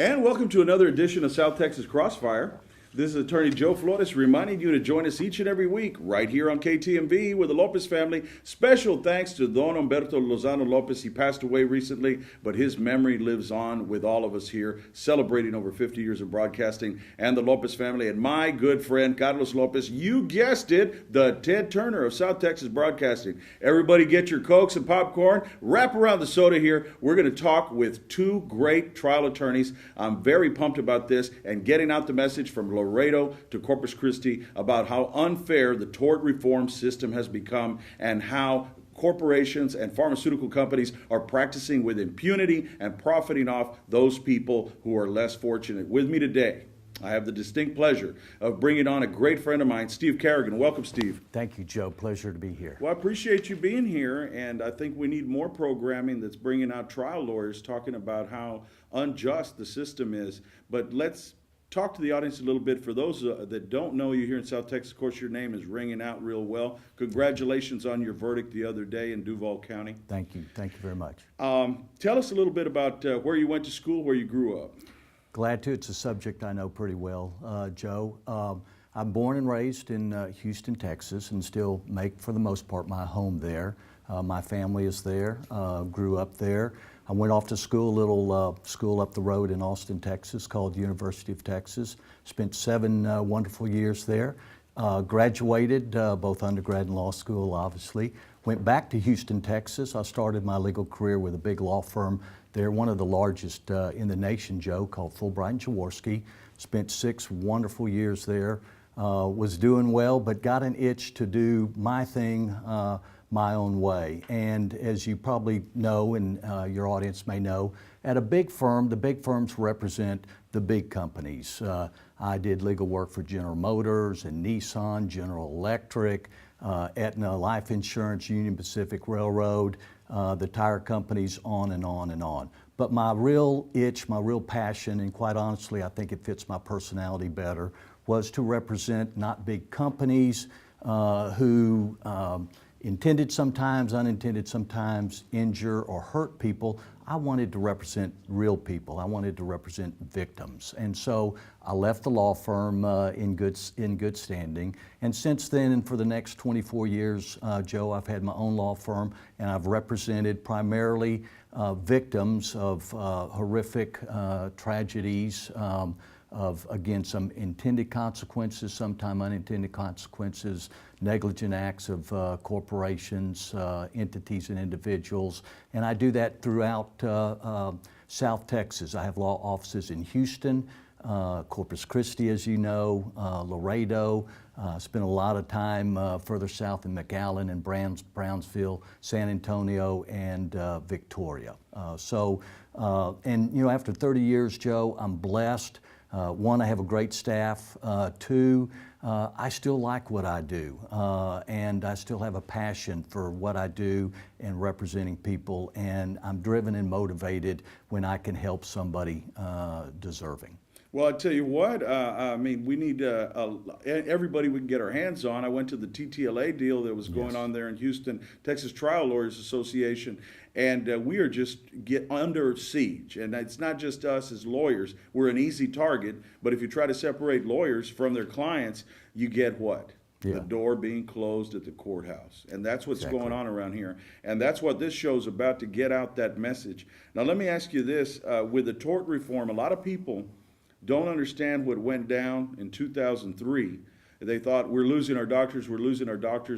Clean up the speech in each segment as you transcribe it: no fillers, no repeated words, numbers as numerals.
And welcome to another edition of South Texas Crossfire. This is attorney Joe Flores reminding you to join us each and every week right here on KTMV with the Lopez family. Special thanks to Don Humberto Lozano Lopez. He passed away recently, but his memory lives on with all of us here, celebrating over 50 years of broadcasting, and the Lopez family, and my good friend Carlos Lopez. You guessed it, the Ted Turner of South Texas Broadcasting. Everybody get your Cokes and popcorn. Wrap around the soda here. We're going to talk with two great trial attorneys. I'm very pumped about this and getting out the message from Laredo to Corpus Christi about how unfair the tort reform system has become and how corporations and pharmaceutical companies are practicing with impunity and profiting off those people who are less fortunate. With me today, I have the distinct pleasure of bringing on a great friend of mine, Steve Carrigan. Welcome, Steve. Thank you, Joe. Pleasure to be here. Well, I appreciate you being here, and I think we need more programming that's bringing out trial lawyers talking about how unjust the system is. But let's talk to the audience a little bit. For those that don't know you here in South Texas, of course, your name is ringing out real well. Congratulations on your verdict the other day in Duval County. Thank you. Thank you very much. Tell us a little bit about where you went to school, where you grew up. Glad to. It's a subject I know pretty well, Joe. I'm born and raised in Houston, Texas, and still make, for the most part, my home there. My family is there, grew up there. I went off to school, a little school up the road in Austin, Texas, called University of Texas. Spent 7 wonderful years there. Graduated, both undergrad and law school, obviously. Went back to Houston, Texas. I started my legal career with a big law firm. They're one of the largest in the nation, Joe, called Fulbright and Jaworski. Spent 6 wonderful years there. Was doing well, but got an itch to do my thing my own way. And as you probably know, and your audience may know, at a big firm, the big firms represent the big companies. I did legal work for General Motors and Nissan, General Electric, Aetna Life Insurance, Union Pacific Railroad, the tire companies, on and on and on. But my real itch, my real passion, and quite honestly, I think it fits my personality better, was to represent not big companies who intended sometimes, unintended sometimes, injure or hurt people. I wanted to represent real people. I wanted to represent victims. And so I left the law firm in good standing. And since then, and for the next 24 years, Joe, I've had my own law firm, and I've represented primarily victims of horrific tragedies, of, again, some intended consequences, sometimes unintended consequences, negligent acts of corporations, entities, and individuals. And I do that throughout South Texas. I have law offices in Houston, Corpus Christi, as you know, Laredo. Spent a lot of time further south in McAllen and Brownsville, San Antonio, and Victoria. And you know, after 30 years, Joe, I'm blessed. 1, I have a great staff. 2, I still like what I do, and I still have a passion for what I do and representing people, and I'm driven and motivated when I can help somebody deserving. Well, I tell you what, I mean, we need everybody we can get our hands on. I went to the TTLA deal that was going on there in Houston, Texas Trial Lawyers Association, and we are just under siege. And it's not just us as lawyers. We're an easy target, but if you try to separate lawyers from their clients, you get what? Yeah. The door being closed at the courthouse. And that's what's going on around here. And that's what this show's about, to get out that message. Now, let me ask you this. With the tort reform, a lot of people don't understand what went down in 2003. They thought, we're losing our doctors,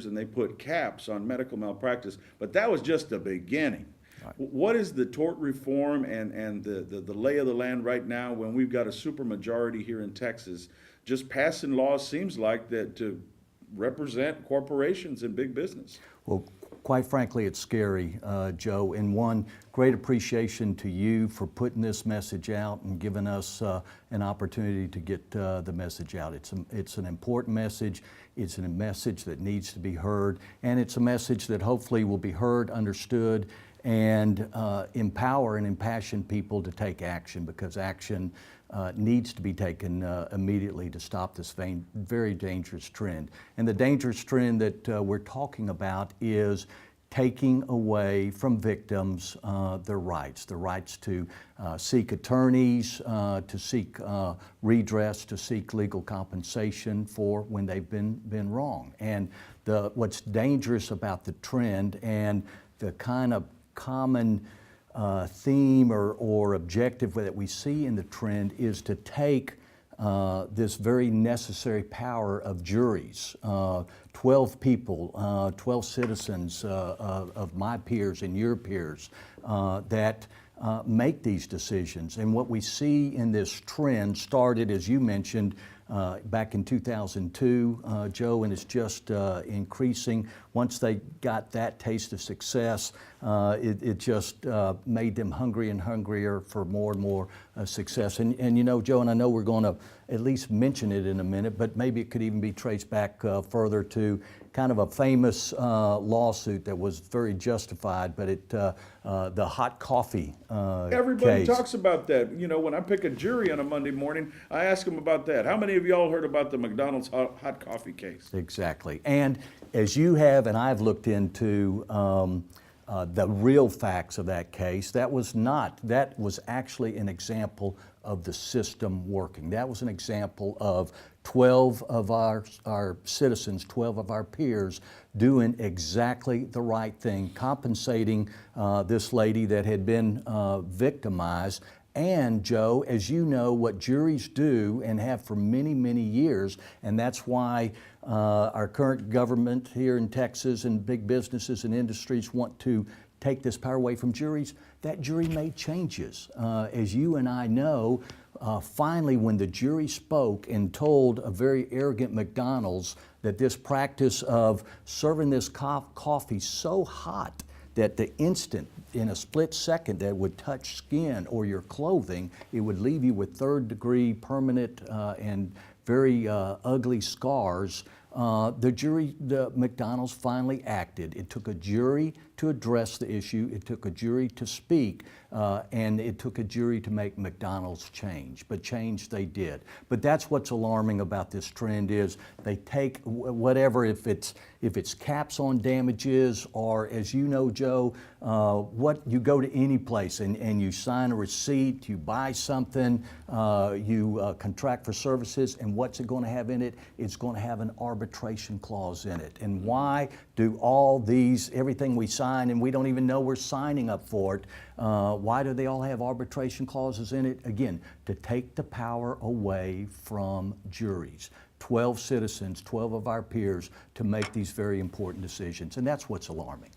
and they put caps on medical malpractice. But that was just the beginning. Right. What is the tort reform and the lay of the land right now when we've got a supermajority here in Texas just passing laws, seems like, that to represent corporations and big business? Well, quite frankly, it's scary, Joe. And one, great appreciation to you for putting this message out and giving us an opportunity to get the message out. It's an important message. It's a message that needs to be heard. And it's a message that hopefully will be heard, understood, and empower and impassion people to take action, because action needs to be taken immediately to stop this very dangerous trend. And the dangerous trend that we're talking about is taking away from victims their rights to seek attorneys, to seek redress, to seek legal compensation for when they've been wrong. And what's dangerous about the trend and the kind of common theme or objective that we see in the trend is to take this very necessary power of juries, 12 people, 12 citizens of my peers and your peers that make these decisions. And what we see in this trend started, as you mentioned, back in 2002, Joe, and it's just increasing. Once they got that taste of success, it just made them hungry and hungrier for more and more success. And you know, Joe, and I know we're going to at least mention it in a minute, but maybe it could even be traced back further to kind of a famous lawsuit that was very justified, but the hot coffee Everybody case. talks about that. You know, when I pick a jury on a Monday morning, I ask them about that. How many of y'all heard about the McDonald's hot coffee case? Exactly. And as you have, and I've looked into the real facts of that case, that was actually an example of the system working. That was an example of 12 of our citizens, 12 of our peers doing exactly the right thing, compensating this lady that had been victimized. And Joe, as you know, what juries do and have for many, many years, and that's why our current government here in Texas and big businesses and industries want to take this power away from juries, that jury made changes. As you and I know, finally when the jury spoke and told a very arrogant McDonald's that this practice of serving this coffee so hot that the instant, in a split second, that would touch skin or your clothing, it would leave you with third-degree permanent and very ugly scars. The McDonald's finally acted. It took a jury to address the issue, it took a jury to speak, and it took a jury to make McDonald's change. But change they did. But that's what's alarming about this trend is they take whatever, if it's caps on damages, or as you know, Joe, what you go to any place and you sign a receipt, you buy something, you contract for services, and what's it going to have in it? It's going to have an arbitration clause in it. And why do all these, everything we sign and we don't even know we're signing up for it, why do they all have arbitration clauses in it? Again, to take the power away from juries. 12 citizens, 12 of our peers, to make these very important decisions. And that's what's alarming.